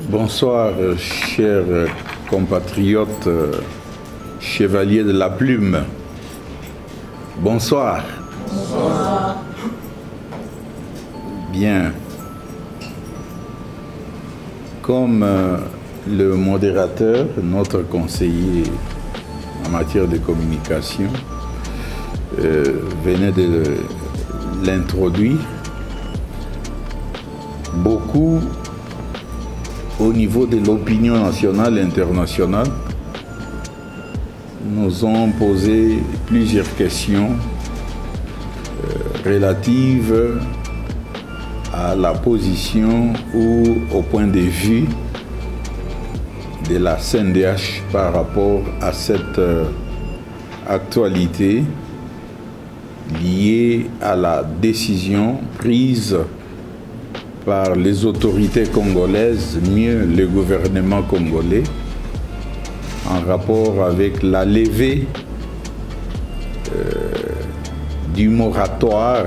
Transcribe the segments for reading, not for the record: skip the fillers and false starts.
Bonsoir, chers compatriotes chevaliers de la plume. Bonsoir. Bonsoir. Bien. Comme le modérateur, notre conseiller en matière de communication, venait de l'introduire, beaucoup au niveau de l'opinion nationale et internationale nous ont posé plusieurs questions relatives à la position ou au point de vue de la CNDH par rapport à cette actualité liée à la décision prise par les autorités congolaises, mieux le gouvernement congolais, en rapport avec la levée du moratoire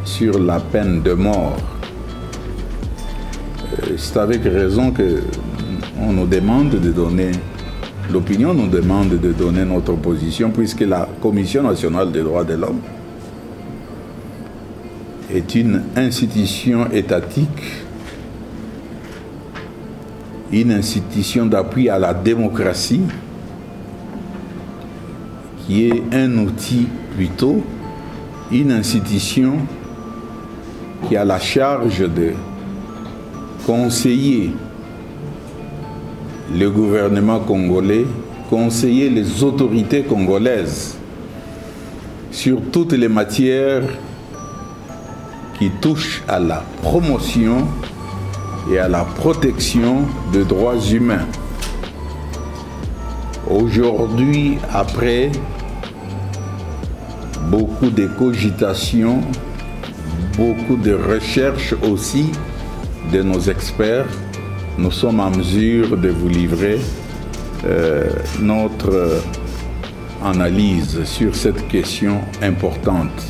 sur la peine de mort. C'est avec raison que on nous demande de donner, l'opinion nous demande de donner notre position, puisque la Commission nationale des droits de l'homme est une institution étatique, une institution d'appui à la démocratie, qui est un outil plutôt, une institution qui a la charge de conseiller le gouvernement congolais, conseiller les autorités congolaises sur toutes les matières qui touchent à la promotion et à la protection des droits humains. Aujourd'hui, après beaucoup de cogitations, beaucoup de recherches aussi de nos experts, nous sommes en mesure de vous livrer notre analyse sur cette question importante.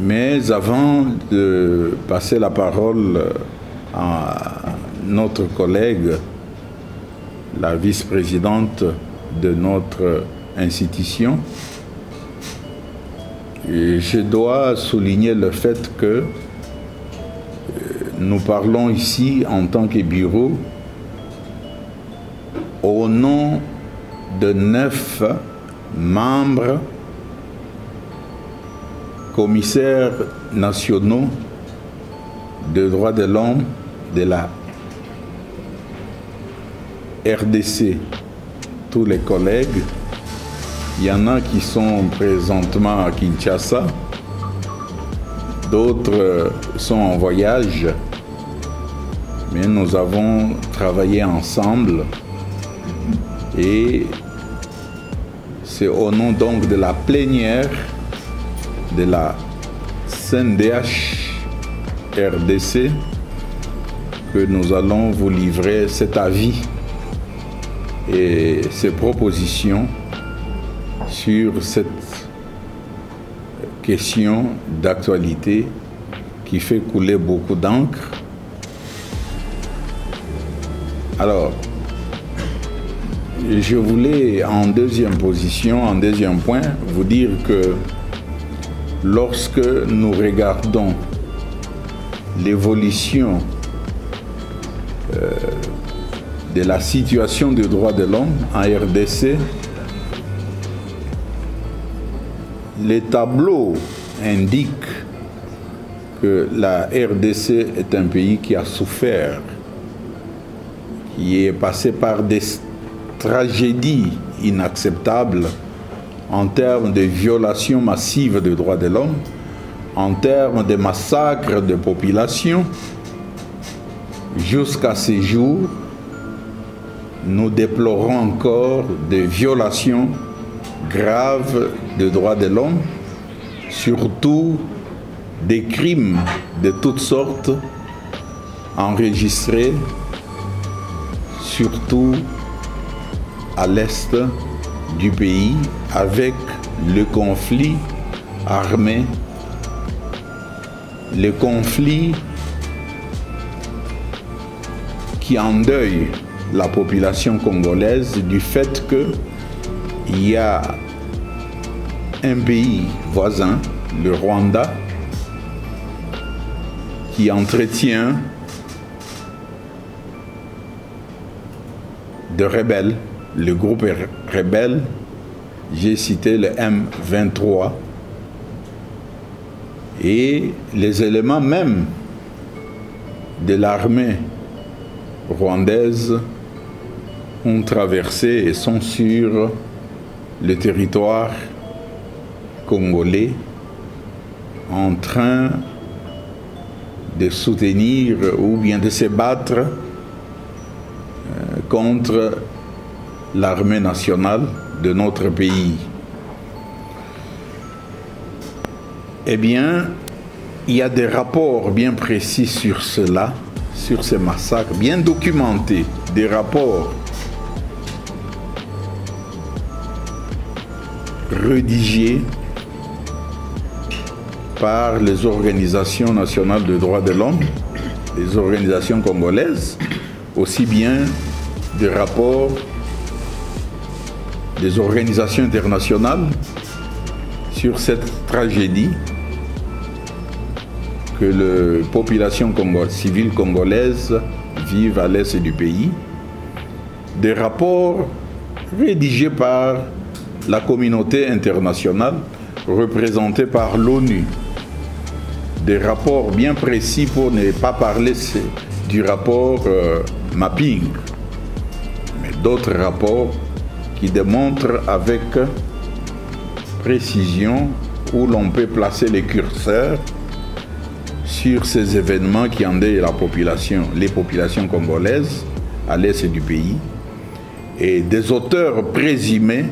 Mais avant de passer la parole à notre collègue, la vice-présidente de notre institution, je dois souligner le fait que nous parlons ici en tant que bureau au nom de 9 membres commissaires nationaux des droits de l'homme de la RDC. Tous les collègues, il y en a qui sont présentement à Kinshasa, d'autres sont en voyage, mais nous avons travaillé ensemble et c'est au nom donc de la plénière de la CNDH RDC que nous allons vous livrer cet avis et ces propositions sur cette question d'actualité qui fait couler beaucoup d'encre. Alors, je voulais en deuxième position, en deuxième point, vous dire que lorsque nous regardons l'évolution de la situation des droits de l'homme en RDC, les tableaux indiquent que la RDC est un pays qui a souffert, qui est passé par des tragédies inacceptables en termes de violations massives des droits de l'homme, en termes de massacres de populations, jusqu'à ces jours, nous déplorons encore des violations graves des droits de l'homme, surtout des crimes de toutes sortes enregistrés, surtout à l'est du pays, avec le conflit armé, le conflit qui endeuille la population congolaise du fait qu'il y a un pays voisin, le Rwanda, qui entretient de rebelles, le groupe rebelle, j'ai cité le M23, et les éléments même de l'armée rwandaise ont traversé et sont sur le territoire congolais en train de soutenir ou bien de se battre contre l'armée nationale de notre pays. Eh bien, il y a des rapports bien précis sur cela, sur ces massacres, bien documentés, des rapports rédigés par les organisations nationales de droits de l'homme, les organisations congolaises, aussi bien des rapports des organisations internationales sur cette tragédie que les populations civiles congolaises vivent à l'est du pays, des rapports rédigés par la communauté internationale représentée par l'ONU, des rapports bien précis pour ne pas parler du rapport mapping, mais d'autres rapports qui démontrent avec précision où l'on peut placer les curseurs sur ces événements qui endeuillent les populations congolaises à l'est du pays, et des auteurs présumés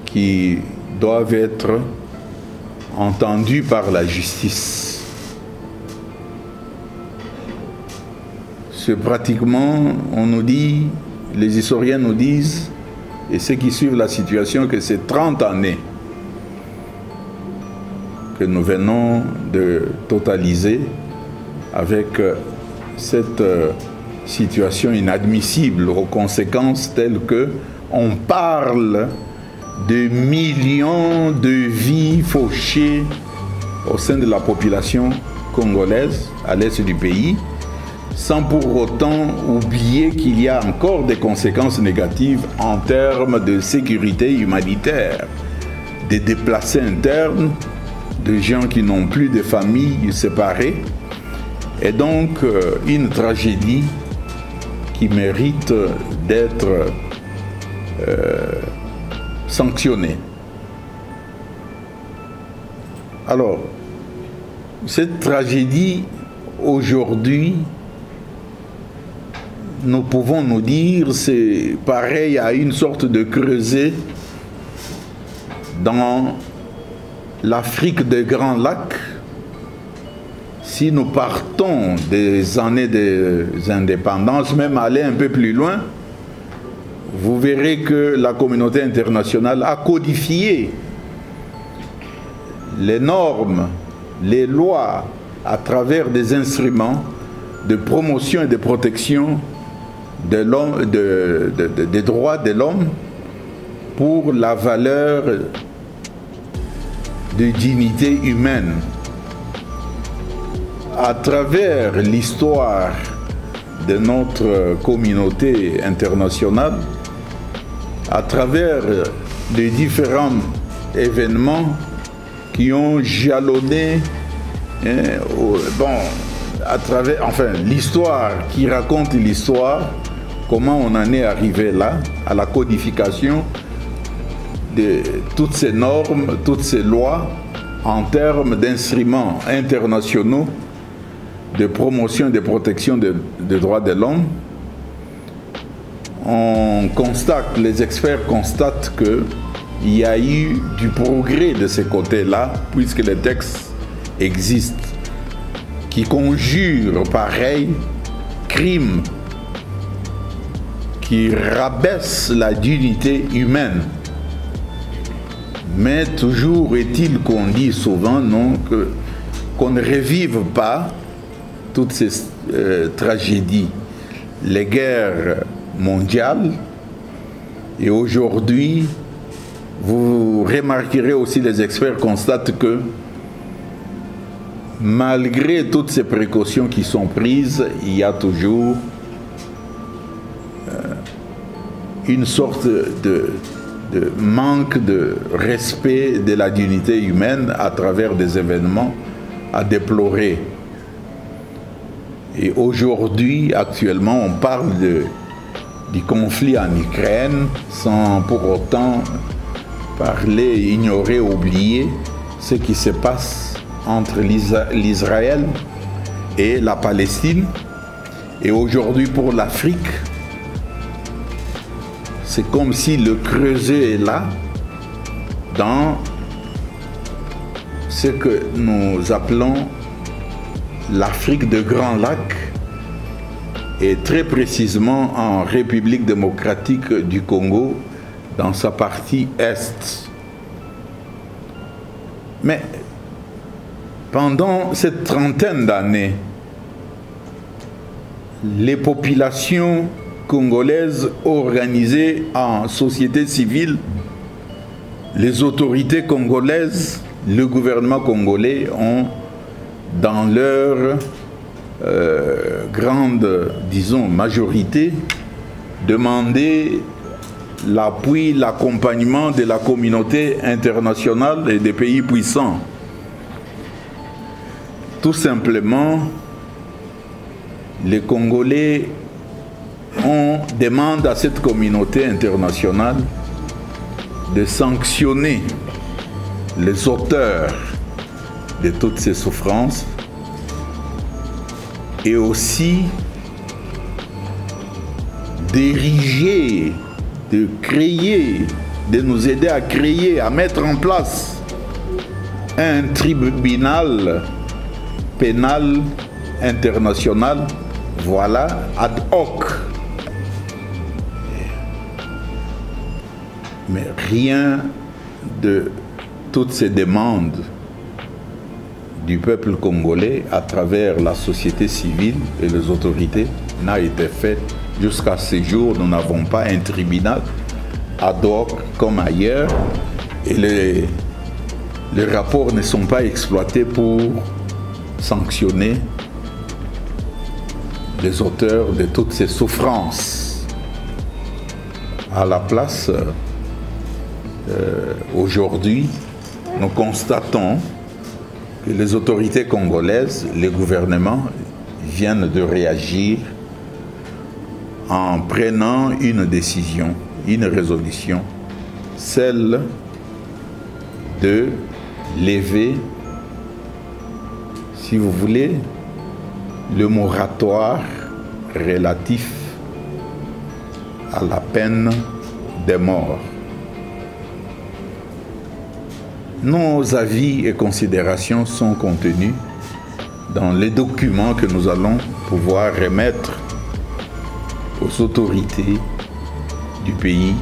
qui doivent être entendus par la justice. C'est pratiquement, on nous dit, les historiens nous disent, et ceux qui suivent la situation, que c'est 30 années que nous venons de totaliser avec cette situation inadmissible aux conséquences telles que on parle de millions de vies fauchées au sein de la population congolaise à l'est du pays, sans pour autant oublier qu'il y a encore des conséquences négatives en termes de sécurité humanitaire, des déplacés internes, de gens qui n'ont plus de familles séparées, et donc une tragédie qui mérite d'être sanctionnée. Alors, cette tragédie, aujourd'hui, nous pouvons nous dire, c'est pareil à une sorte de creuset dans l'Afrique des Grands Lacs. Si nous partons des années des indépendances, même aller un peu plus loin, vous verrez que la communauté internationale a codifié les normes, les lois à travers des instruments de promotion et de protection des droits de l'homme pour la valeur de dignité humaine. À travers l'histoire de notre communauté internationale, à travers les différents événements qui ont jalonné, à travers, l'histoire qui raconte l'histoire, comment on en est arrivé là, à la codification de toutes ces normes, toutes ces lois en termes d'instruments internationaux de promotion et de protection des droits de l'homme, on constate, les experts constatent qu'il y a eu du progrès de ce côté-là, puisque les textes existent, qui conjurent pareil crime, qui rabaisse la dignité humaine. Mais toujours est-il qu'on dit souvent non, qu'on ne revive pas toutes ces tragédies, les guerres mondiales. Et aujourd'hui, vous remarquerez aussi, les experts constatent que malgré toutes ces précautions qui sont prises, il y a toujours une sorte de manque de respect de la dignité humaine à travers des événements à déplorer. Et aujourd'hui, actuellement, on parle du conflit en Ukraine sans pour autant parler, ignorer, oublier ce qui se passe entre l'Israël et la Palestine. Et aujourd'hui, pour l'Afrique, c'est comme si le creuset est là, dans ce que nous appelons l'Afrique de Grand Lac, et très précisément en République démocratique du Congo, dans sa partie est. Mais pendant cette trentaine d'années, les populations congolaises organisées en société civile, les autorités congolaises, le gouvernement congolais ont, dans leur grande, disons, majorité, demandé l'appui, l'accompagnement de la communauté internationale et des pays puissants. Tout simplement, les Congolais demandent à cette communauté internationale de sanctionner les auteurs de toutes ces souffrances et aussi d'ériger, de créer, de nous aider à créer, à mettre en place un tribunal pénal international, voilà, ad hoc. Mais rien de toutes ces demandes du peuple congolais à travers la société civile et les autorités n'a été fait. Jusqu'à ce jour, nous n'avons pas un tribunal ad hoc comme ailleurs et les rapports ne sont pas exploités pour sanctionner les auteurs de toutes ces souffrances. À la place, aujourd'hui, nous constatons que les autorités congolaises, les gouvernements, viennent de réagir en prenant une décision, une résolution, celle de lever, si vous voulez, le moratoire relatif à la peine de mort. Nos avis et considérations sont contenus dans les documents que nous allons pouvoir remettre aux autorités du pays,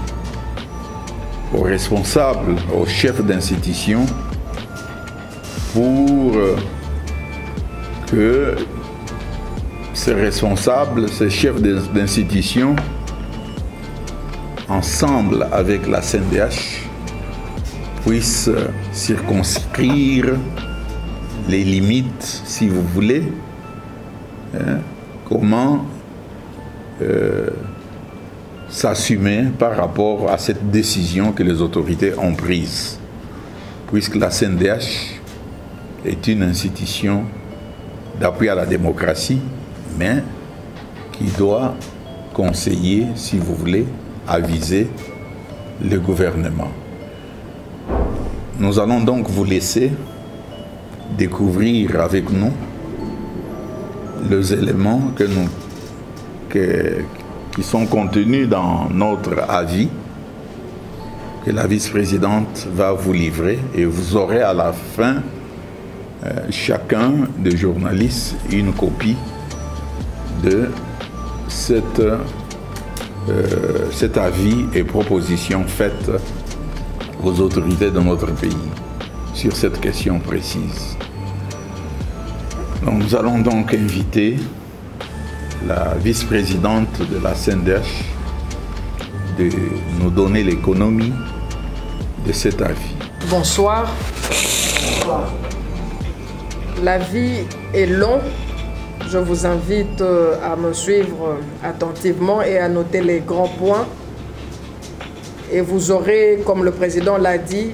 aux responsables, aux chefs d'institution, pour que ces responsables, ces chefs d'institution, ensemble avec la CNDH, puissent circonscrire les limites, si vous voulez, comment s'assumer par rapport à cette décision que les autorités ont prise. Puisque la CNDH est une institution d'appui à la démocratie, mais qui doit conseiller, si vous voulez, aviser le gouvernement. Nous allons donc vous laisser découvrir avec nous les éléments qui sont contenus dans notre avis que la vice-présidente va vous livrer, et vous aurez à la fin, chacun des journalistes, une copie de cet avis et propositions faites aux autorités de notre pays sur cette question précise. Donc, nous allons donc inviter la vice-présidente de la CNDH de nous donner l'économie de cet avis. Bonsoir. L'avis est long. Je vous invite à me suivre attentivement et à noter les grands points. Et vous aurez, comme le président l'a dit,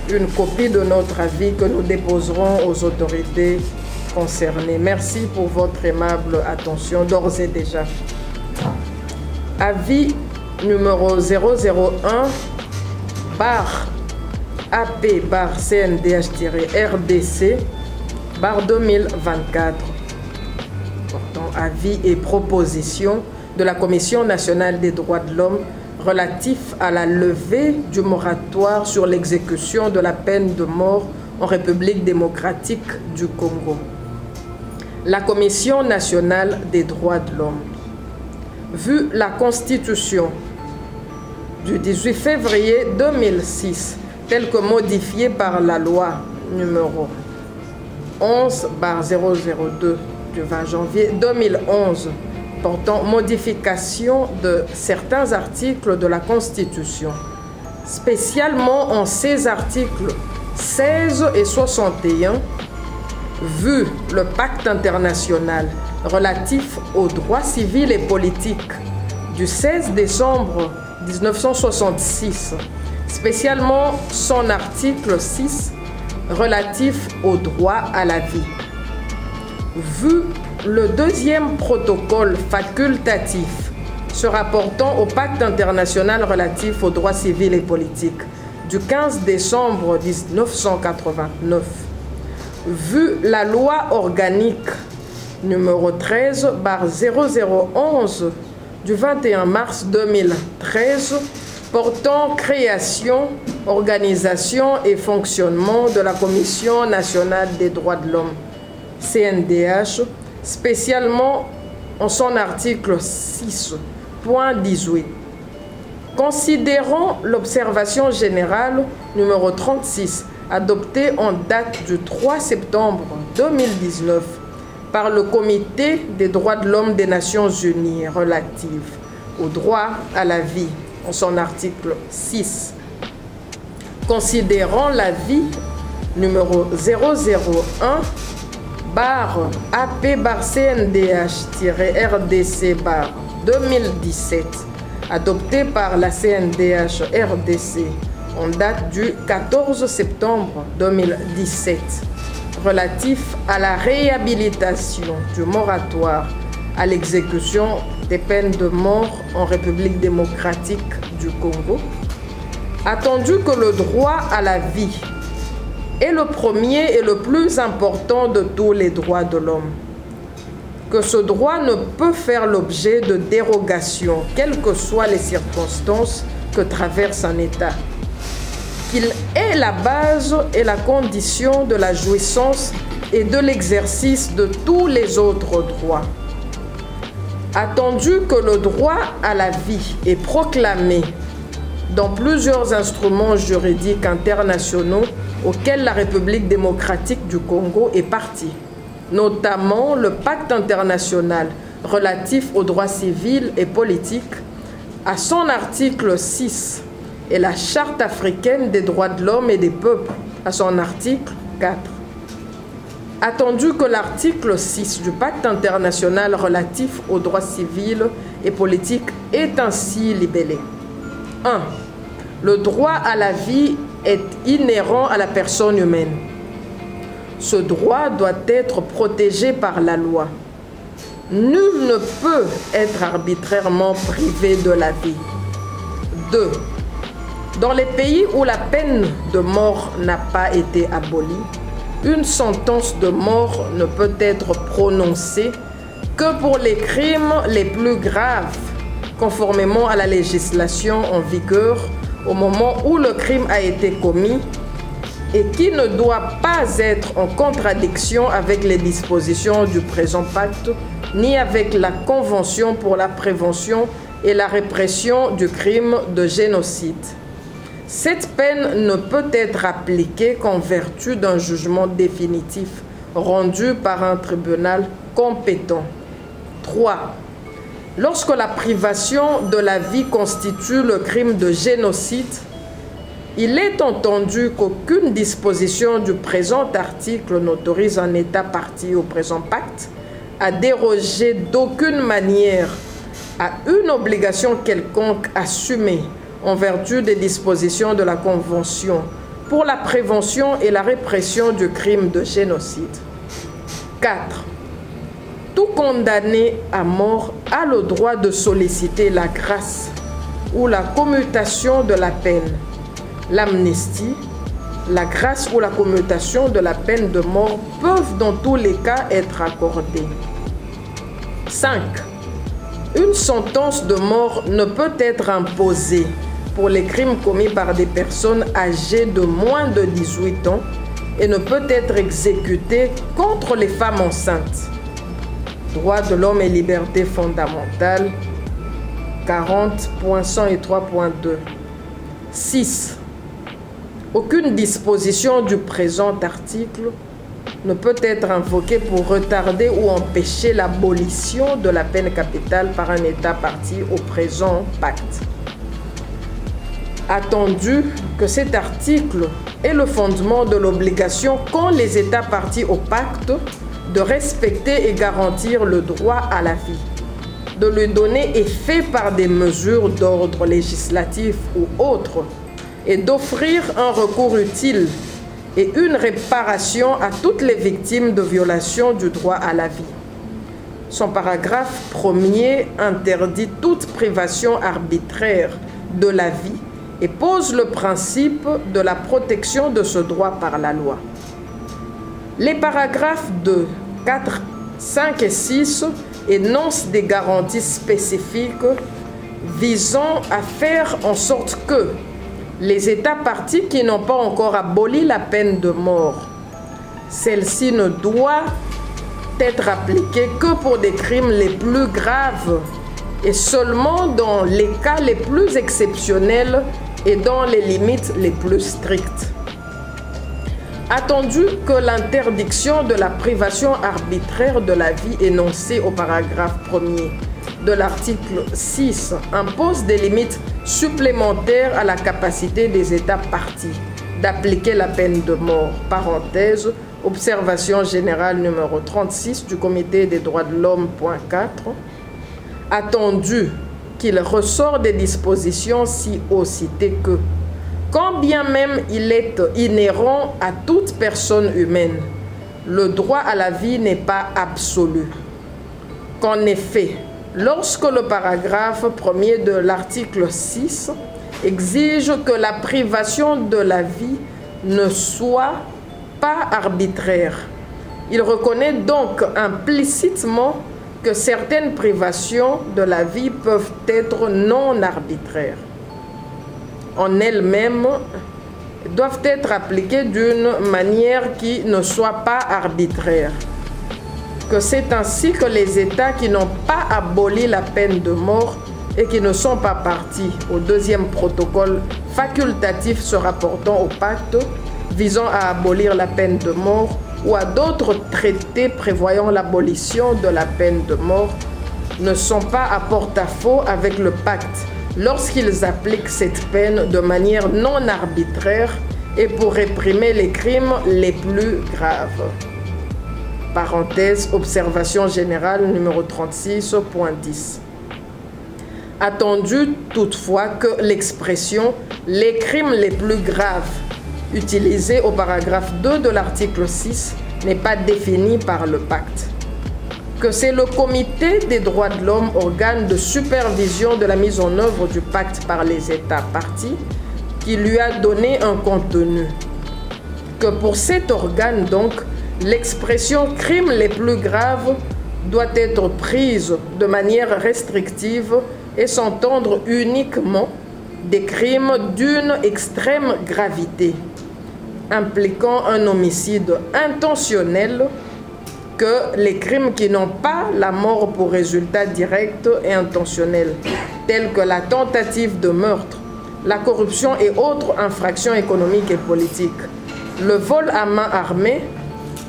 une copie de notre avis que nous déposerons aux autorités concernées. Merci pour votre aimable attention d'ores et déjà. Avis numéro 001-AP-CNDH-RDC-2024. Portant avis et propositions de la Commission nationale des droits de l'homme relatif à la levée du moratoire sur l'exécution de la peine de mort en République démocratique du Congo. La Commission nationale des droits de l'homme. Vu la Constitution du 18 février 2006, telle que modifiée par la loi numéro 11/002 du 20 janvier 2011, portant modification de certains articles de la Constitution, spécialement en ces articles 16 et 61, vu le pacte international relatif aux droits civils et politiques du 16 décembre 1966, spécialement son article 6 relatif au droit à la vie, vu le deuxième protocole facultatif se rapportant au pacte international relatif aux droits civils et politiques du 15 décembre 1989, vu la loi organique numéro 13/0011 du 21 mars 2013 portant création, organisation et fonctionnement de la Commission nationale des droits de l'homme, CNDH, spécialement en son article 6.18. Considérant l'observation générale numéro 36, adoptée en date du 3 septembre 2019 par le Comité des droits de l'homme des Nations Unies relative au droit à la vie, en son article 6. Considérant l'avis numéro 001-AP-CNDH-RDC-2017, adopté par la CNDH-RDC en date du 14 septembre 2017, relatif à la réhabilitation du moratoire à l'exécution des peines de mort en République démocratique du Congo, attendu que le droit à la vie est le premier et le plus important de tous les droits de l'homme, que ce droit ne peut faire l'objet de dérogation, quelles que soient les circonstances que traverse un État, qu'il est la base et la condition de la jouissance et de l'exercice de tous les autres droits. Attendu que le droit à la vie est proclamé dans plusieurs instruments juridiques internationaux auxquels la République démocratique du Congo est partie, notamment le pacte international relatif aux droits civils et politiques, à son article 6, et la Charte africaine des droits de l'homme et des peuples, à son article 4. Attendu que l'article 6 du pacte international relatif aux droits civils et politiques est ainsi libellé. 1. Le droit à la vie est inhérent à la personne humaine. Ce droit doit être protégé par la loi. Nul ne peut être arbitrairement privé de la vie. 2. Dans les pays où la peine de mort n'a pas été abolie, une sentence de mort ne peut être prononcée que pour les crimes les plus graves, conformément à la législation en vigueur au moment où le crime a été commis et qui ne doit pas être en contradiction avec les dispositions du présent pacte, ni avec la Convention pour la prévention et la répression du crime de génocide. Cette peine ne peut être appliquée qu'en vertu d'un jugement définitif rendu par un tribunal compétent. 3. Lorsque la privation de la vie constitue le crime de génocide, il est entendu qu'aucune disposition du présent article n'autorise un État parti au présent pacte à déroger d'aucune manière à une obligation quelconque assumée en vertu des dispositions de la Convention pour la prévention et la répression du crime de génocide. 4. Tout condamné à mort a le droit de solliciter la grâce ou la commutation de la peine. L'amnistie, la grâce ou la commutation de la peine de mort peuvent dans tous les cas être accordées. 5. Une sentence de mort ne peut être imposée pour les crimes commis par des personnes âgées de moins de 18 ans et ne peut être exécutée contre les femmes enceintes. Droits de l'homme et libertés fondamentales, 40.103.2. 6. Aucune disposition du présent article ne peut être invoquée pour retarder ou empêcher l'abolition de la peine capitale par un État parti au présent pacte. Attendu que cet article est le fondement de l'obligation qu'ont les États partis au pacte de respecter et garantir le droit à la vie, de lui donner effet par des mesures d'ordre législatif ou autres, et d'offrir un recours utile et une réparation à toutes les victimes de violations du droit à la vie. Son paragraphe 1er interdit toute privation arbitraire de la vie et pose le principe de la protection de ce droit par la loi. Les paragraphes 2, 4, 5 et 6 énoncent des garanties spécifiques visant à faire en sorte que les États partis qui n'ont pas encore aboli la peine de mort, celle-ci ne doit être appliquée que pour des crimes les plus graves et seulement dans les cas les plus exceptionnels et dans les limites les plus strictes. Attendu que l'interdiction de la privation arbitraire de la vie énoncée au paragraphe 1er de l'article 6 impose des limites supplémentaires à la capacité des États partis d'appliquer la peine de mort. Parenthèse, observation générale numéro 36 du Comité des droits de l'homme, point 4. Attendu qu'il ressort des dispositions si haut citées que, quand bien même il est inhérent à toute personne humaine, le droit à la vie n'est pas absolu. Qu'en effet, lorsque le paragraphe 1er de l'article 6 exige que la privation de la vie ne soit pas arbitraire, il reconnaît donc implicitement que certaines privations de la vie peuvent être non arbitraires. En elles-mêmes, doivent être appliquées d'une manière qui ne soit pas arbitraire. Que c'est ainsi que les États qui n'ont pas aboli la peine de mort et qui ne sont pas partis au deuxième protocole facultatif se rapportant au pacte visant à abolir la peine de mort ou à d'autres traités prévoyant l'abolition de la peine de mort ne sont pas à porte-à-faux avec le pacte lorsqu'ils appliquent cette peine de manière non arbitraire et pour réprimer les crimes les plus graves. Parenthèse, observation générale numéro 36.10. Attendu toutefois que l'expression « les crimes les plus graves » utilisée au paragraphe 2 de l'article 6 n'est pas définie par le pacte. Que c'est le Comité des droits de l'homme, organe de supervision de la mise en œuvre du pacte par les États partis, qui lui a donné un contenu. Que pour cet organe donc, l'expression « crimes les plus graves » doit être prise de manière restrictive et s'entendre uniquement des crimes d'une extrême gravité, impliquant un homicide intentionnel, que les crimes qui n'ont pas la mort pour résultat direct et intentionnel, tels que la tentative de meurtre, la corruption et autres infractions économiques et politiques, le vol à main armée,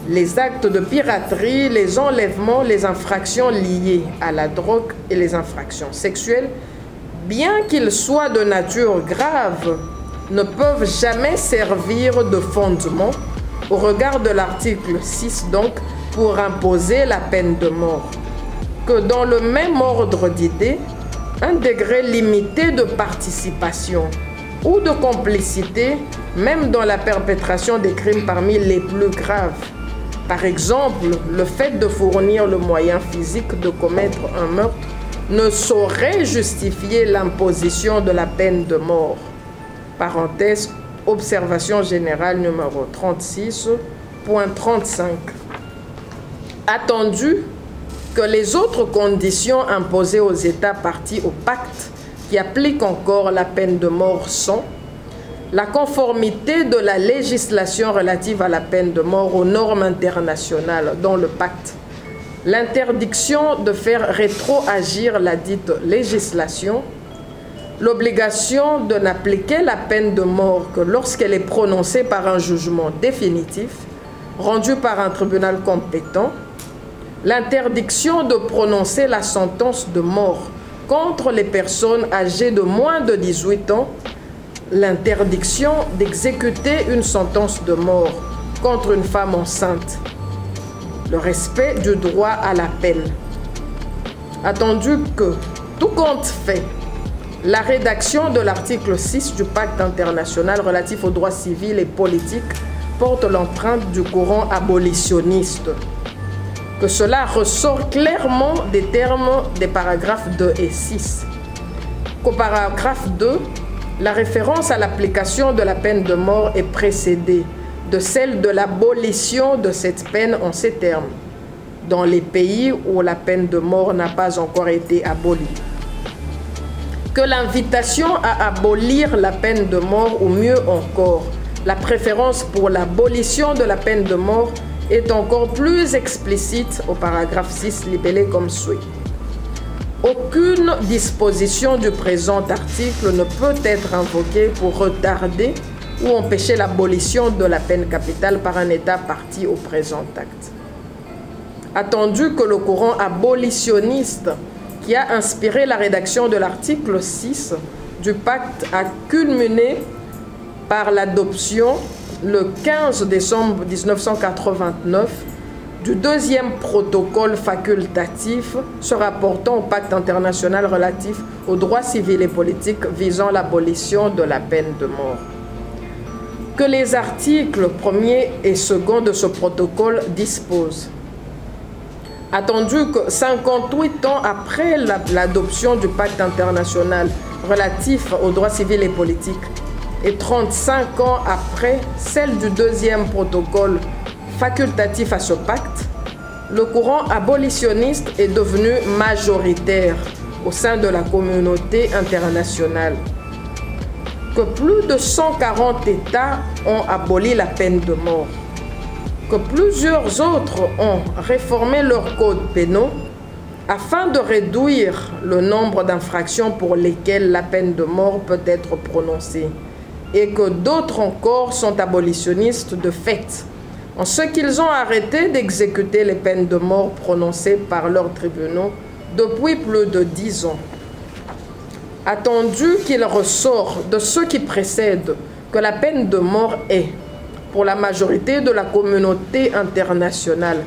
les actes de piraterie, les enlèvements, les infractions liées à la drogue et les infractions sexuelles, bien qu'ils soient de nature grave, ne peuvent jamais servir de fondement au regard de l'article 6 donc pour imposer la peine de mort. Que dans le même ordre d'idées, un degré limité de participation ou de complicité, même dans la perpétration des crimes parmi les plus graves. Par exemple, le fait de fournir le moyen physique de commettre un meurtre ne saurait justifier l'imposition de la peine de mort. Parenthèse, observation générale numéro 36.35. Attendu que les autres conditions imposées aux États partis au pacte qui appliquent encore la peine de mort sont la conformité de la législation relative à la peine de mort aux normes internationales dans le pacte, l'interdiction de faire rétroagir la dite législation, l'obligation de n'appliquer la peine de mort que lorsqu'elle est prononcée par un jugement définitif, rendu par un tribunal compétent, l'interdiction de prononcer la sentence de mort contre les personnes âgées de moins de 18 ans, l'interdiction d'exécuter une sentence de mort contre une femme enceinte, le respect du droit à l'appel. Attendu que, tout compte fait, la rédaction de l'article 6 du pacte international relatif aux droits civils et politiques porte l'empreinte du courant abolitionniste, que cela ressort clairement des termes des paragraphes 2 et 6. Qu'au paragraphe 2, la référence à l'application de la peine de mort est précédée de celle de l'abolition de cette peine en ces termes, dans les pays où la peine de mort n'a pas encore été abolie. Que l'invitation à abolir la peine de mort, ou mieux encore, la préférence pour l'abolition de la peine de mort est encore plus explicite au paragraphe 6 libellé comme suit. Aucune disposition du présent article ne peut être invoquée pour retarder ou empêcher l'abolition de la peine capitale par un État parti au présent acte. Attendu que le courant abolitionniste qui a inspiré la rédaction de l'article 6 du pacte a culminé par l'adoption le 15 décembre 1989 du deuxième protocole facultatif se rapportant au pacte international relatif aux droits civils et politiques visant l'abolition de la peine de mort. Que les articles 1er et 2 de ce protocole disposent. Attendu que 58 ans après l'adoption du pacte international relatif aux droits civils et politiques et 35 ans après celle du deuxième protocole facultatif à ce pacte, le courant abolitionniste est devenu majoritaire au sein de la communauté internationale. Que plus de 140 États ont aboli la peine de mort, que plusieurs autres ont réformé leurs codes pénaux afin de réduire le nombre d'infractions pour lesquelles la peine de mort peut être prononcée, et que d'autres encore sont abolitionnistes de fait, en ce qu'ils ont arrêté d'exécuter les peines de mort prononcées par leurs tribunaux depuis plus de 10 ans. Attendu qu'il ressort de ce qui précède que la peine de mort est, pour la majorité de la communauté internationale,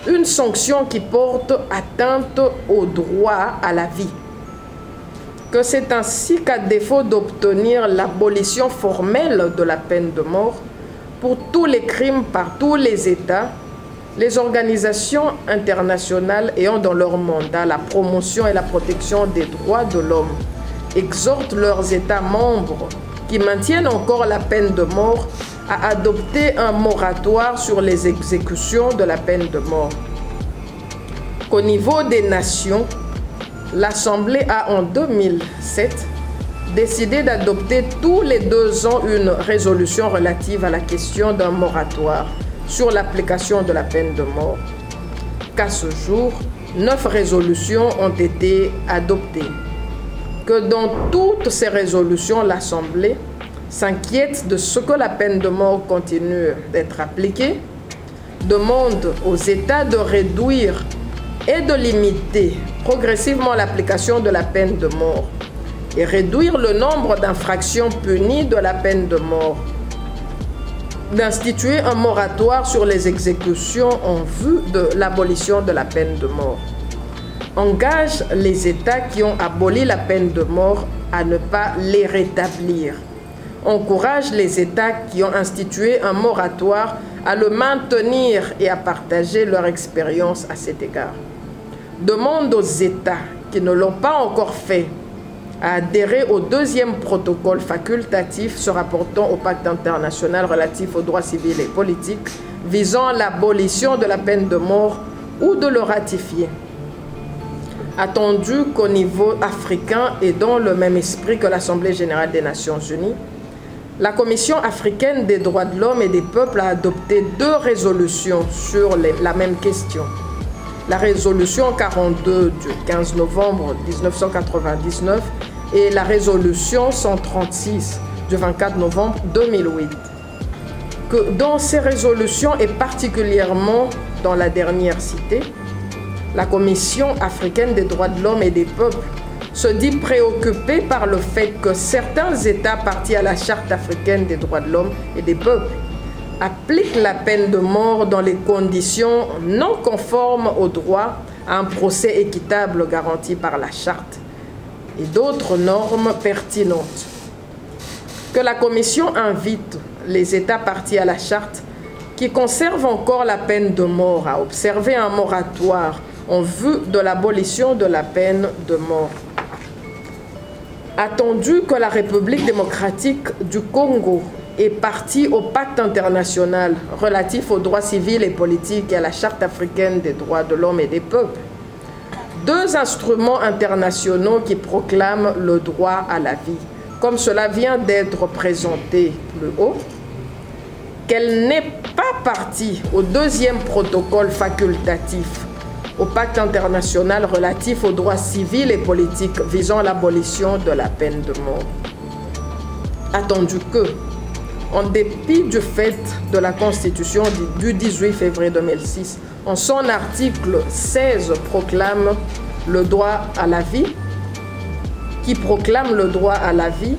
une sanction qui porte atteinte au droit à la vie, que c'est ainsi qu'à défaut d'obtenir l'abolition formelle de la peine de mort pour tous les crimes par tous les États, les organisations internationales ayant dans leur mandat la promotion et la protection des droits de l'homme exhortent leurs États membres qui maintiennent encore la peine de mort à adopter un moratoire sur les exécutions de la peine de mort. qu'au niveau des nations, l'Assemblée a en 2007 décidé d'adopter tous les 2 ans une résolution relative à la question d'un moratoire sur l'application de la peine de mort. Qu'à ce jour, 9 résolutions ont été adoptées. Que dans toutes ces résolutions, l'Assemblée s'inquiète de ce que la peine de mort continue d'être appliquée, demande aux États de réduire et de limiter progressivement l'application de la peine de mort et réduire le nombre d'infractions punies de la peine de mort, d'instituer un moratoire sur les exécutions en vue de l'abolition de la peine de mort. Engage les États qui ont aboli la peine de mort à ne pas les rétablir. Encourage les États qui ont institué un moratoire à le maintenir et à partager leur expérience à cet égard. Demande aux États qui ne l'ont pas encore fait à adhérer au 2e protocole facultatif se rapportant au pacte international relatif aux droits civils et politiques visant l'abolition de la peine de mort ou de le ratifier. Attendu qu'au niveau africain et dans le même esprit que l'Assemblée générale des Nations unies, la Commission africaine des droits de l'homme et des peuples a adopté 2 résolutions sur la même question. La résolution 42 du 15 novembre 1999 et la résolution 136 du 24 novembre 2008. Que dans ces résolutions et particulièrement dans la dernière citée, la Commission africaine des droits de l'homme et des peuples se dit préoccupée par le fait que certains États partis à la Charte africaine des droits de l'homme et des peuples appliquent la peine de mort dans les conditions non conformes au droit à un procès équitable garanti par la Charte et d'autres normes pertinentes. Que la Commission invite les États partis à la Charte qui conservent encore la peine de mort à observer un moratoire en vue de l'abolition de la peine de mort. Attendu que la République démocratique du Congo est partie au pacte international relatif aux droits civils et politiques et à la Charte africaine des droits de l'homme et des peuples, 2 instruments internationaux qui proclament le droit à la vie, comme cela vient d'être présenté plus haut, qu'elle n'est pas partie au 2e protocole facultatif au pacte international relatif aux droits civils et politiques visant l'abolition de la peine de mort. Attendu que, en dépit du fait de la Constitution du 18 février 2006, en son article 16 proclame le droit à la vie, qui proclame le droit à la vie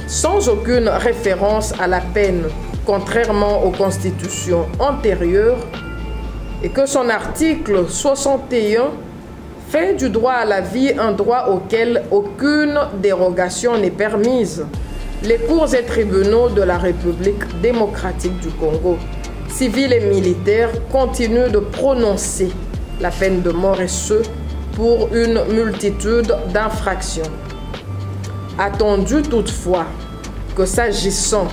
sans aucune référence à la peine, contrairement aux constitutions antérieures, et que son article 61 fait du droit à la vie un droit auquel aucune dérogation n'est permise. Les cours et tribunaux de la République démocratique du Congo, civils et militaires, continuent de prononcer la peine de mort et ce, pour une multitude d'infractions. Attendu toutefois que s'agissant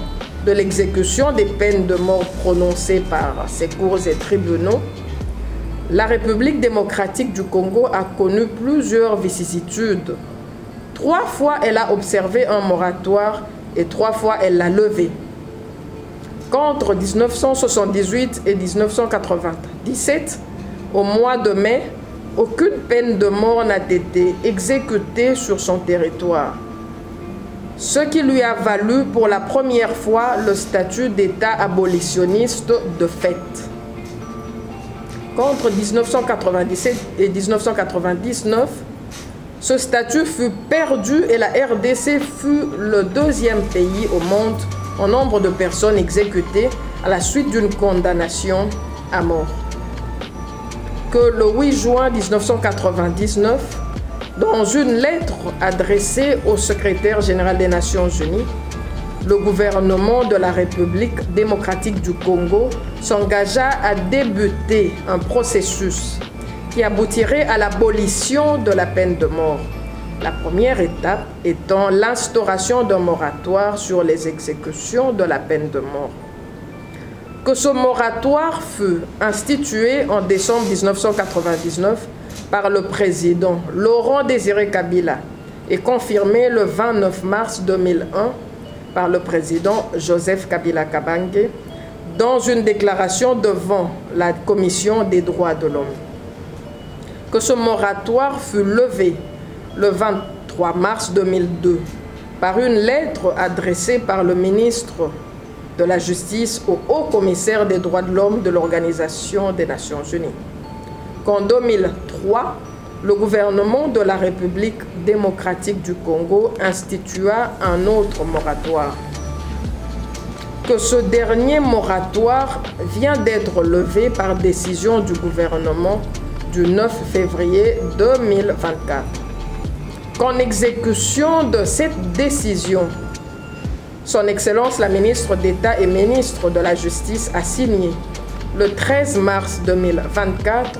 de l'exécution des peines de mort prononcées par ces cours et tribunaux, la République démocratique du Congo a connu plusieurs vicissitudes. 3 fois, elle a observé un moratoire et 3 fois, elle l'a levé. Qu'entre 1978 et 1997, au mois de mai, aucune peine de mort n'a été exécutée sur son territoire, ce qui lui a valu pour la première fois le statut d'État abolitionniste de fait. Qu'entre 1997 et 1999, ce statut fut perdu et la RDC fut le 2e pays au monde en nombre de personnes exécutées à la suite d'une condamnation à mort. Que le 8 juin 1999, dans une lettre adressée au secrétaire général des Nations Unies, le gouvernement de la République démocratique du Congo s'engagea à débuter un processus qui aboutirait à l'abolition de la peine de mort. La première étape étant l'instauration d'un moratoire sur les exécutions de la peine de mort. que ce moratoire fut institué en décembre 1999 par le président Laurent Désiré Kabila et confirmé le 29 mars 2001 par le président Joseph Kabila Kabange dans une déclaration devant la Commission des droits de l'homme. Que ce moratoire fut levé le 23 mars 2002 par une lettre adressée par le ministre de la Justice au Haut-Commissaire des droits de l'homme de l'Organisation des Nations Unies. Qu'en 2003, le gouvernement de la République démocratique du Congo institua un autre moratoire. Que ce dernier moratoire vient d'être levé par décision du gouvernement du 9 février 2024. Qu'en exécution de cette décision, Son Excellence la ministre d'État et ministre de la Justice a signé le 13 mars 2024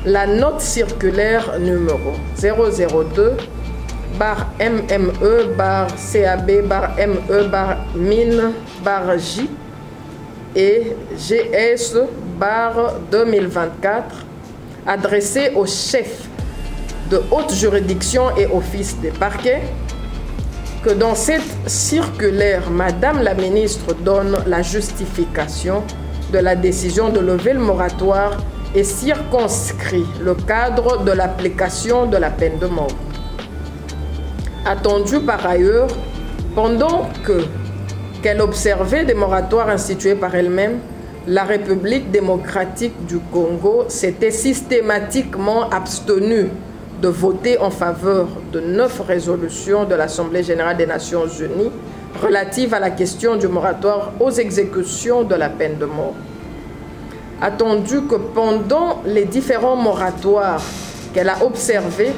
la note circulaire numéro 002-MME-CAB-ME-MIN-J et GS-2024 adressée aux chefs de haute juridiction et office des parquets, que dans cette circulaire, Madame la ministre donne la justification de la décision de lever le moratoire et circonscrit le cadre de l'application de la peine de mort. Attendu par ailleurs, pendant qu'elle observait des moratoires institués par elle-même, la République démocratique du Congo s'était systématiquement abstenue de voter en faveur de 9 résolutions de l'Assemblée générale des Nations unies relatives à la question du moratoire aux exécutions de la peine de mort. Attendu que pendant les différents moratoires qu'elle a observés,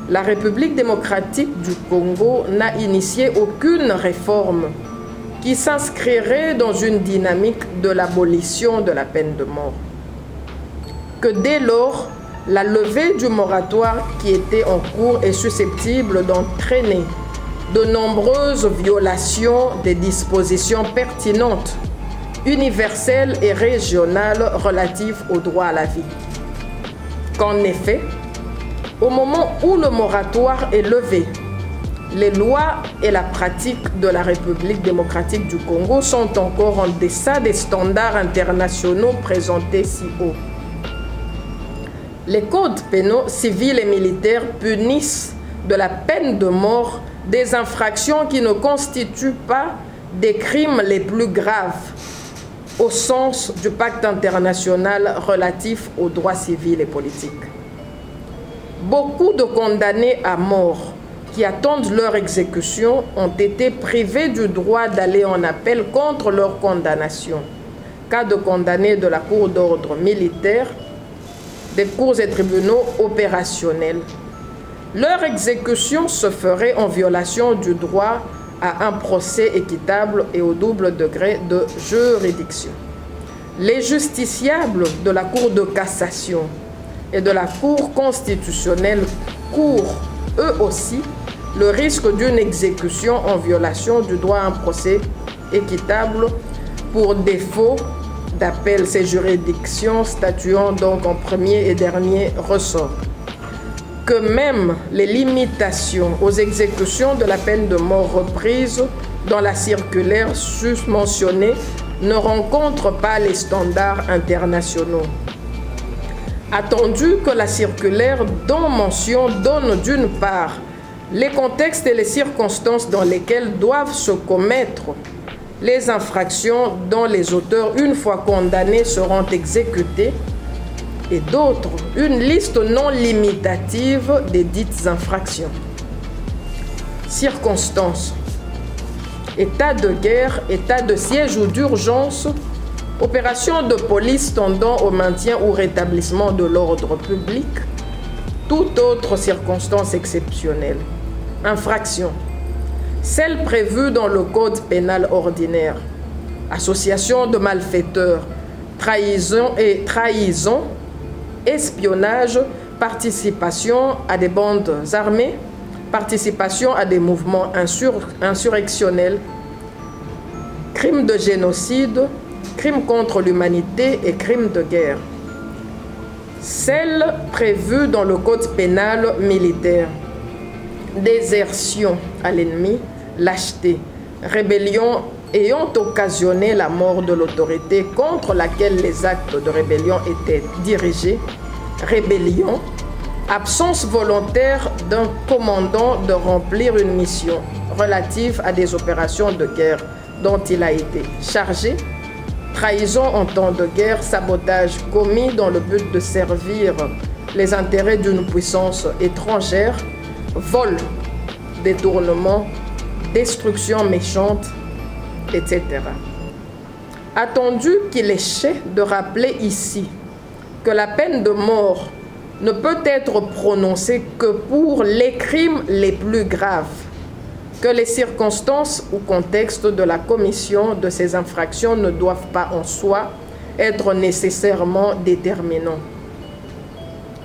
la République démocratique du Congo n'a initié aucune réforme qui s'inscrirait dans une dynamique de l'abolition de la peine de mort. Que dès lors, la levée du moratoire qui était en cours est susceptible d'entraîner de nombreuses violations des dispositions pertinentes, universelles et régionales relatives au droit à la vie. Qu'en effet, au moment où le moratoire est levé, les lois et la pratique de la République démocratique du Congo sont encore en deçà des standards internationaux présentés si haut. Les codes pénaux civils et militaires punissent de la peine de mort des infractions qui ne constituent pas des crimes les plus graves au sens du pacte international relatif aux droits civils et politiques. Beaucoup de condamnés à mort qui attendent leur exécution ont été privés du droit d'aller en appel contre leur condamnation. Cas de condamnés de la Cour d'ordre militaire, des cours et tribunaux opérationnels. Leur exécution se ferait en violation du droit à un procès équitable et au double degré de juridiction. Les justiciables de la Cour de cassation et de la Cour constitutionnelle courent eux aussi le risque d'une exécution en violation du droit à un procès équitable pour défaut d'appel, ces juridictions statuant donc en premier et dernier ressort. Que même les limitations aux exécutions de la peine de mort reprises dans la circulaire susmentionnée ne rencontrent pas les standards internationaux. Attendu que la circulaire dont mention donne d'une part les contextes et les circonstances dans lesquelles doivent se commettre les infractions dont les auteurs, une fois condamnés, seront exécutés, et d'autres, une liste non limitative des dites infractions. Circonstances. État de guerre, état de siège ou d'urgence, opération de police tendant au maintien ou rétablissement de l'ordre public, toute autre circonstance exceptionnelle. Infraction. Celle prévue dans le Code pénal ordinaire. Association de malfaiteurs, trahison, espionnage, participation à des bandes armées, participation à des mouvements insurrectionnels, crimes de génocide, crimes contre l'humanité et crimes de guerre. Celles prévues dans le code pénal militaire: désertion à l'ennemi, lâcheté, rébellion ayant occasionné la mort de l'autorité contre laquelle les actes de rébellion étaient dirigés, rébellion, absence volontaire d'un commandant de remplir une mission relative à des opérations de guerre dont il a été chargé, trahison en temps de guerre, sabotage commis dans le but de servir les intérêts d'une puissance étrangère, vol, détournement, destruction méchante, etc. Attendu qu'il est chais de rappeler ici que la peine de mort ne peut être prononcée que pour les crimes les plus graves, que les circonstances ou contextes de la commission de ces infractions ne doivent pas en soi être nécessairement déterminants,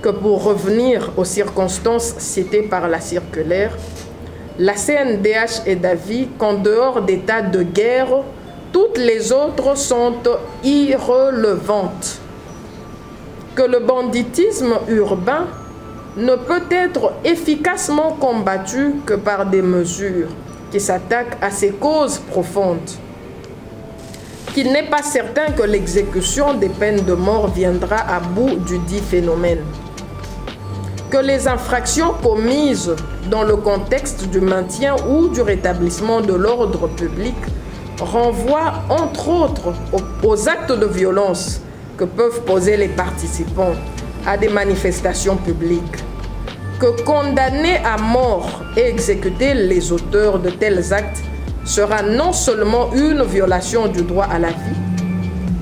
que pour revenir aux circonstances citées par la circulaire, la CNDH est d'avis qu'en dehors d'état de guerre, toutes les autres sont irrelevantes, que le banditisme urbain ne peut être efficacement combattu que par des mesures qui s'attaquent à ses causes profondes, qu'il n'est pas certain que l'exécution des peines de mort viendra à bout du dit phénomène, que les infractions commises dans le contexte du maintien ou du rétablissement de l'ordre public renvoient entre autres aux actes de violence que peuvent poser les participants à des manifestations publiques, que condamner à mort et exécuter les auteurs de tels actes sera non seulement une violation du droit à la vie,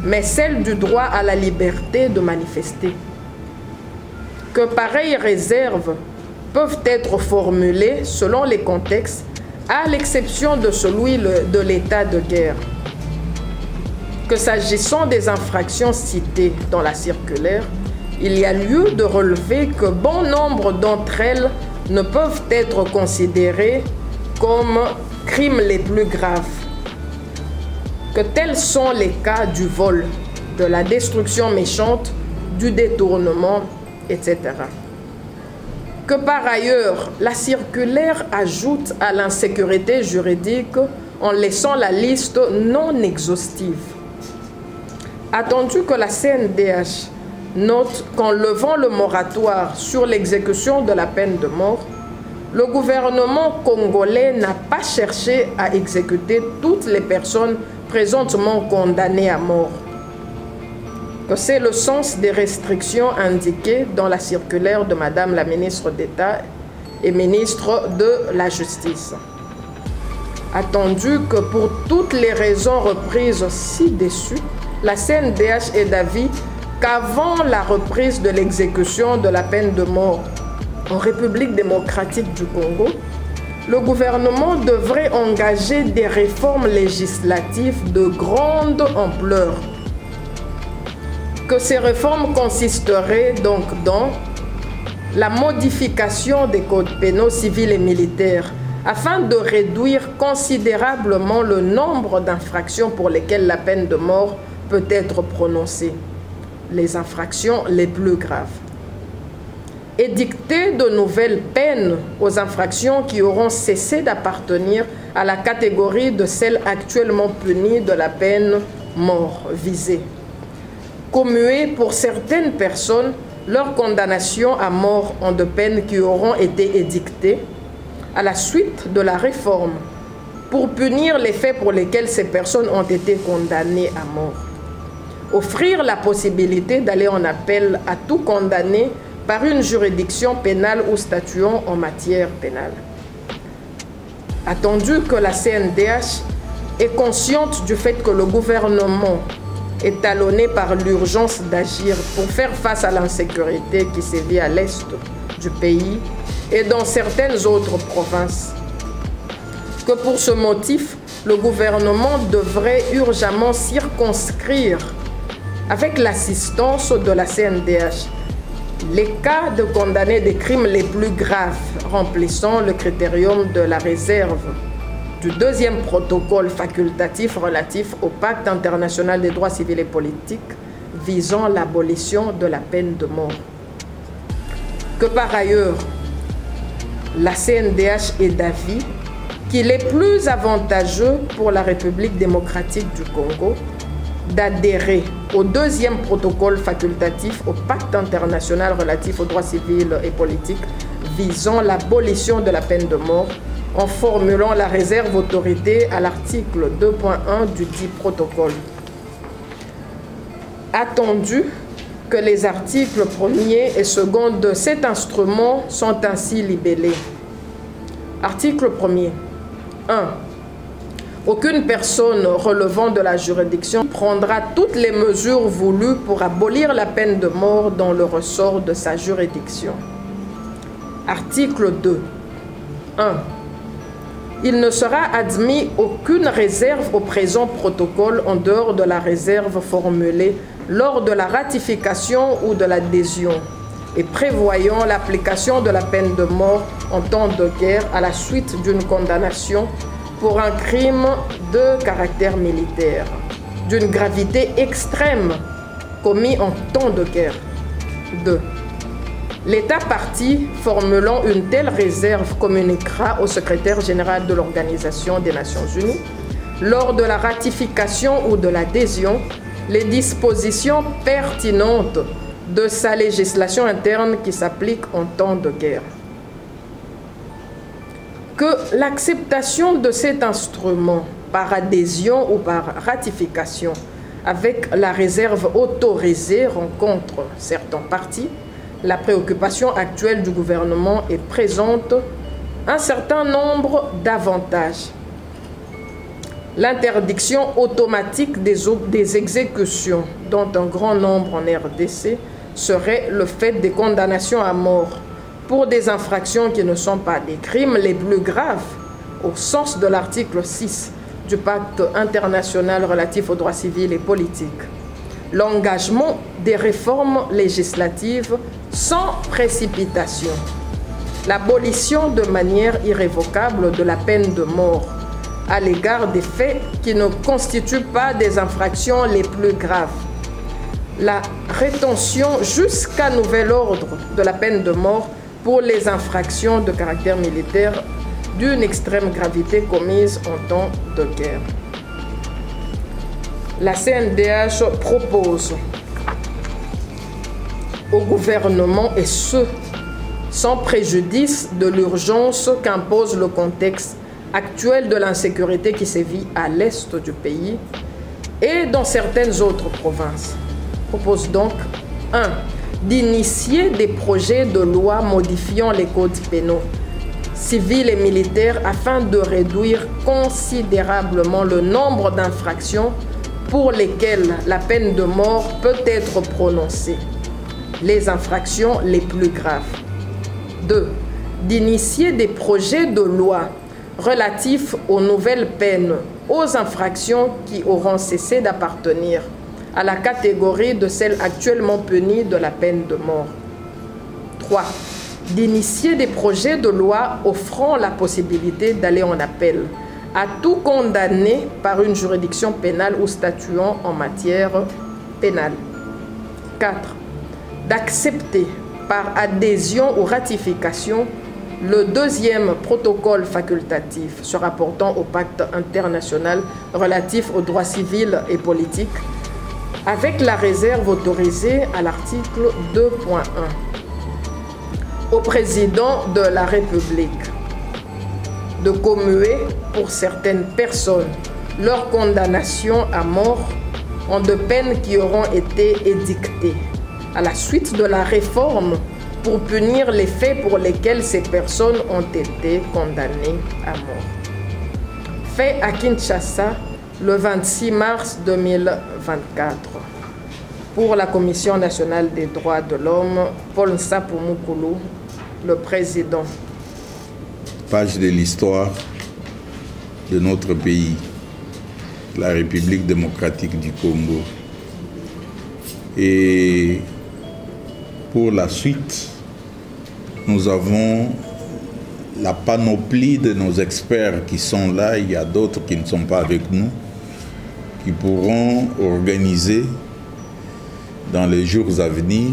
mais celle du droit à la liberté de manifester, que pareilles réserves peuvent être formulées selon les contextes, à l'exception de celui de l'état de guerre, que s'agissant des infractions citées dans la circulaire, il y a lieu de relever que bon nombre d'entre elles ne peuvent être considérées comme crimes les plus graves, que tels sont les cas du vol, de la destruction méchante, du détournement, etc. Que par ailleurs, la circulaire ajoute à l'insécurité juridique en laissant la liste non exhaustive. Attendu que la CNDH note qu'en levant le moratoire sur l'exécution de la peine de mort, le gouvernement congolais n'a pas cherché à exécuter toutes les personnes présentement condamnées à mort, que c'est le sens des restrictions indiquées dans la circulaire de Madame la ministre d'État et ministre de la Justice. Attendu que pour toutes les raisons reprises ci-dessus, la CNDH est d'avis qu'avant la reprise de l'exécution de la peine de mort en République démocratique du Congo, le gouvernement devrait engager des réformes législatives de grande ampleur. Que ces réformes consisteraient donc dans la modification des codes pénaux civils et militaires afin de réduire considérablement le nombre d'infractions pour lesquelles la peine de mort peut être prononcée, les infractions les plus graves. Édicter de nouvelles peines aux infractions qui auront cessé d'appartenir à la catégorie de celles actuellement punies de la peine mort visée. Commuer pour certaines personnes leur condamnation à mort en de peines qui auront été édictées à la suite de la réforme pour punir les faits pour lesquels ces personnes ont été condamnées à mort. Offrir la possibilité d'aller en appel à tout condamné par une juridiction pénale ou statuant en matière pénale. Attendu que la CNDH est consciente du fait que le gouvernement est talonné par l'urgence d'agir pour faire face à l'insécurité qui sévit à l'est du pays et dans certaines autres provinces, que pour ce motif, le gouvernement devrait urgemment circonscrire, avec l'assistance de la CNDH, les cas de condamnés des crimes les plus graves, remplissant le critérium de la réserve du deuxième protocole facultatif relatif au pacte international des droits civils et politiques visant l'abolition de la peine de mort. Que par ailleurs, la CNDH est d'avis qu'il est plus avantageux pour la République démocratique du Congo d'adhérer au deuxième protocole facultatif au pacte international relatif aux droits civils et politiques visant l'abolition de la peine de mort en formulant la réserve autorité à l'article 2.1 du dit protocole. Attendu que les articles 1er et 2 de cet instrument sont ainsi libellés. Article 1er. 1. Aucune personne relevant de la juridiction prendra toutes les mesures voulues pour abolir la peine de mort dans le ressort de sa juridiction. Article 2. 1. Il ne sera admis aucune réserve au présent protocole en dehors de la réserve formulée lors de la ratification ou de l'adhésion et prévoyant l'application de la peine de mort en temps de guerre à la suite d'une condamnation pour un crime de caractère militaire, d'une gravité extrême commis en temps de guerre. 2. L'État parti formulant une telle réserve communiquera au secrétaire général de l'Organisation des Nations Unies, lors de la ratification ou de l'adhésion, les dispositions pertinentes de sa législation interne qui s'applique en temps de guerre. Que l'acceptation de cet instrument par adhésion ou par ratification avec la réserve autorisée rencontre certains partis, la préoccupation actuelle du gouvernement est présente un certain nombre d'avantages. L'interdiction automatique des exécutions, dont un grand nombre en RDC, serait le fait des condamnations à mort pour des infractions qui ne sont pas des crimes les plus graves, au sens de l'article 6 du pacte international relatif aux droits civils et politiques. L'engagement des réformes législatives sans précipitation. L'abolition de manière irrévocable de la peine de mort à l'égard des faits qui ne constituent pas des infractions les plus graves. La rétention jusqu'à nouvel ordre de la peine de mort pour les infractions de caractère militaire d'une extrême gravité commises en temps de guerre. La CNDH propose au gouvernement, et ce, sans préjudice de l'urgence qu'impose le contexte actuel de l'insécurité qui sévit à l'est du pays et dans certaines autres provinces, propose donc 1. D'initier des projets de loi modifiant les codes pénaux, civils et militaires afin de réduire considérablement le nombre d'infractions pour lesquelles la peine de mort peut être prononcée, les infractions les plus graves. 2. D'initier des projets de loi relatifs aux nouvelles peines, aux infractions qui auront cessé d'appartenir à la catégorie de celles actuellement punies de la peine de mort. 3. D'initier des projets de loi offrant la possibilité d'aller en appel à tout condamné par une juridiction pénale ou statuant en matière pénale. 4. D'accepter par adhésion ou ratification le deuxième protocole facultatif se rapportant au pacte international relatif aux droits civils et politiques avec la réserve autorisée à l'article 2.1. Au président de la République de commuer pour certaines personnes leur condamnation à mort en de peines qui auront été édictées à la suite de la réforme pour punir les faits pour lesquels ces personnes ont été condamnées à mort. Fait à Kinshasa le 26 mars 2024. Pour la Commission nationale des droits de l'homme, Paul Nsapou-Mukulu, le président. Page de l'histoire de notre pays, la République démocratique du Congo. Et pour la suite, nous avons la panoplie de nos experts qui sont là, il y a d'autres qui ne sont pas avec nous, qui pourront organiser dans les jours à venir,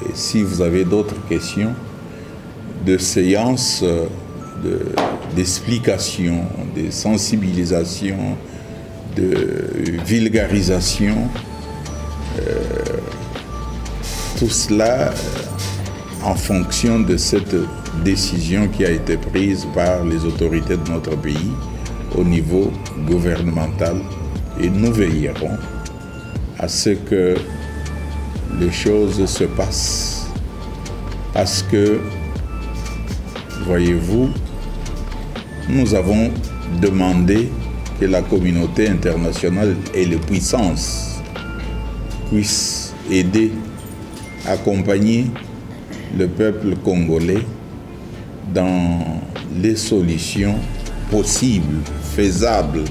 et si vous avez d'autres questions, de séances d'explication, de sensibilisation, de vulgarisation, tout cela en fonction de cette décision qui a été prise par les autorités de notre pays au niveau gouvernemental. Et nous veillerons à ce que les choses se passent. Parce que, voyez-vous, nous avons demandé que la communauté internationale et les puissances puissent aider, accompagner le peuple congolais dans les solutions possibles, faisables,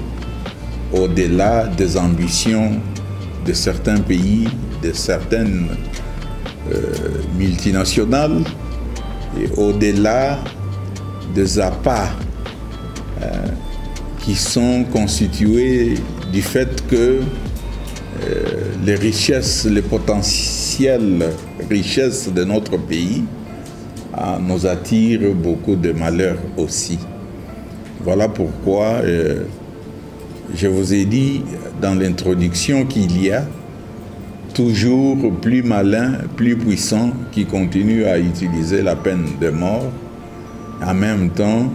au-delà des ambitions de certains pays, de certaines multinationales, et au-delà des appâts qui sont constitués du fait que les richesses, les potentielles richesses de notre pays nous attirent beaucoup de malheurs aussi. Voilà pourquoi je vous ai dit dans l'introduction qu'il y a toujours plus malins, plus puissants qui continuent à utiliser la peine de mort, en même temps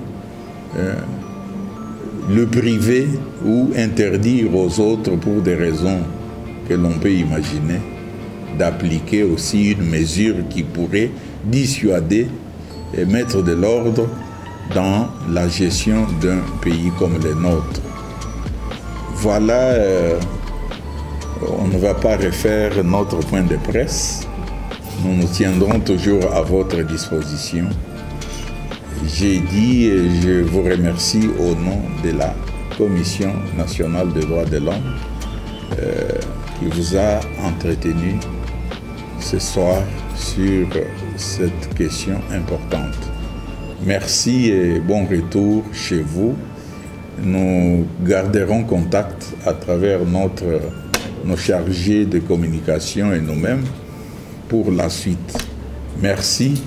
le priver ou interdire aux autres pour des raisons que l'on peut imaginer, d'appliquer aussi une mesure qui pourrait dissuader et mettre de l'ordre dans la gestion d'un pays comme le nôtre. Voilà, on ne va pas refaire notre point de presse. Nous nous tiendrons toujours à votre disposition. J'ai dit et je vous remercie au nom de la Commission nationale des droits de l'homme qui vous a entretenu ce soir sur cette question importante. Merci et bon retour chez vous. Nous garderons contact à travers nos chargés de communication et nous-mêmes pour la suite. Merci.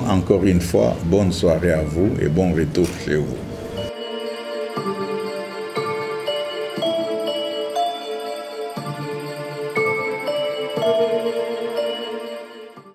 Encore une fois, bonne soirée à vous et bon retour chez vous.